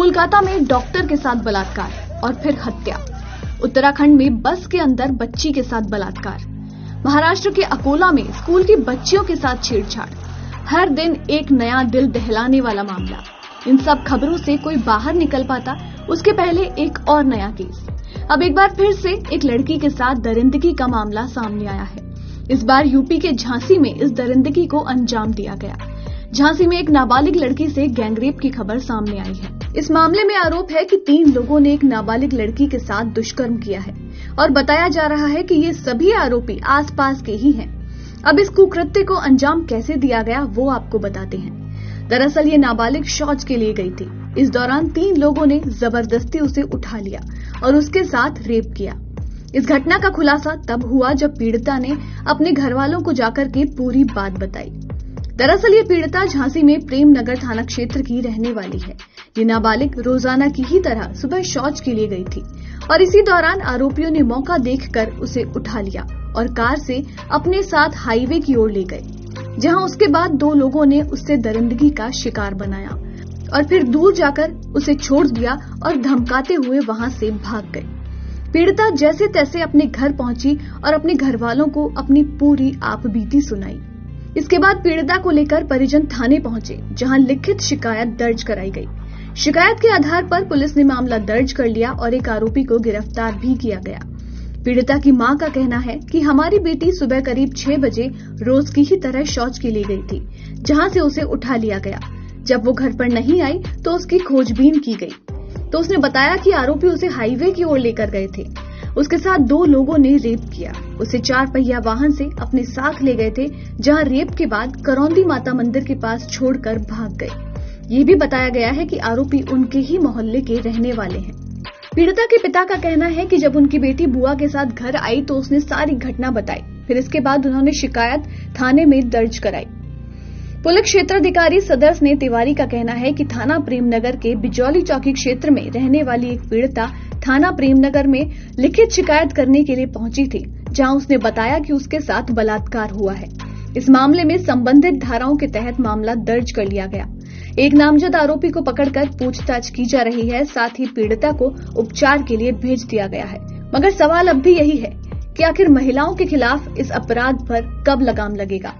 कोलकाता में डॉक्टर के साथ बलात्कार और फिर हत्या। उत्तराखंड में बस के अंदर बच्ची के साथ बलात्कार। महाराष्ट्र के अकोला में स्कूल की बच्चियों के साथ छेड़छाड़। हर दिन एक नया दिल दहलाने वाला मामला। इन सब खबरों से कोई बाहर निकल पाता उसके पहले एक और नया केस। अब एक बार फिर से एक लड़की के साथ दरिंदगी का मामला सामने आया है। इस बार यूपी के झांसी में इस दरिंदगी को अंजाम दिया गया। झांसी में एक नाबालिग लड़की से गैंगरेप की खबर सामने आई है। इस मामले में आरोप है कि 3 लोगों ने एक नाबालिग लड़की के साथ दुष्कर्म किया है और बताया जा रहा है कि ये सभी आरोपी आसपास के ही हैं। अब इस कुकृत्य को अंजाम कैसे दिया गया वो आपको बताते हैं। दरअसल ये नाबालिग शौच के लिए गई थी। इस दौरान 3 लोगों ने जबरदस्ती उसे उठा लिया और उसके साथ रेप किया। इस घटना का खुलासा तब हुआ जब पीड़िता ने अपने घर वालों को जाकर के पूरी बात बताई। दरअसल ये पीड़िता झांसी में प्रेम नगर थाना क्षेत्र की रहने वाली है। ये नाबालिग रोजाना की ही तरह सुबह शौच के लिए गई थी और इसी दौरान आरोपियों ने मौका देखकर उसे उठा लिया और कार से अपने साथ हाईवे की ओर ले गए, जहां उसके बाद 2 लोगों ने उससे दरिंदगी का शिकार बनाया और फिर दूर जाकर उसे छोड़ दिया और धमकाते हुए वहां से भाग गए। पीड़िता जैसे तैसे अपने घर पहुंची और अपने घर वालों को अपनी पूरी आपबीती सुनाई। इसके बाद पीड़िता को लेकर परिजन थाने पहुंचे, जहां लिखित शिकायत दर्ज कराई गई। शिकायत के आधार पर पुलिस ने मामला दर्ज कर लिया और एक आरोपी को गिरफ्तार भी किया गया। पीड़िता की मां का कहना है कि हमारी बेटी सुबह करीब 6 बजे रोज की ही तरह शौच के लिए गई थी, जहां से उसे उठा लिया गया। जब वो घर पर नहीं आई तो उसकी खोजबीन की गई तो उसने बताया कि आरोपी उसे हाईवे की ओर लेकर गए थे। उसके साथ 2 लोगों ने रेप किया। उसे 4 पहिया वाहन से अपने साथ ले गए थे, जहां रेप के बाद करौंदी माता मंदिर के पास छोड़कर भाग गए। ये भी बताया गया है कि आरोपी उनके ही मोहल्ले के रहने वाले हैं। पीड़िता के पिता का कहना है कि जब उनकी बेटी बुआ के साथ घर आई तो उसने सारी घटना बताई। फिर इसके बाद उन्होंने शिकायत थाने में दर्ज कराई। पुलिस क्षेत्राधिकारी सदर्श ने तिवारी का कहना है कि थाना प्रेमनगर के बिजौली चौकी क्षेत्र में रहने वाली एक पीड़िता थाना प्रेमनगर में लिखित शिकायत करने के लिए पहुंची थी, जहां उसने बताया कि उसके साथ बलात्कार हुआ है। इस मामले में संबंधित धाराओं के तहत मामला दर्ज कर लिया गया। एक नामजद आरोपी को पकड़कर पूछताछ की जा रही है। साथ ही पीड़िता को उपचार के लिए भेज दिया गया है। मगर सवाल अब भी यही है कि आखिर महिलाओं के खिलाफ इस अपराध पर कब लगाम लगेगा।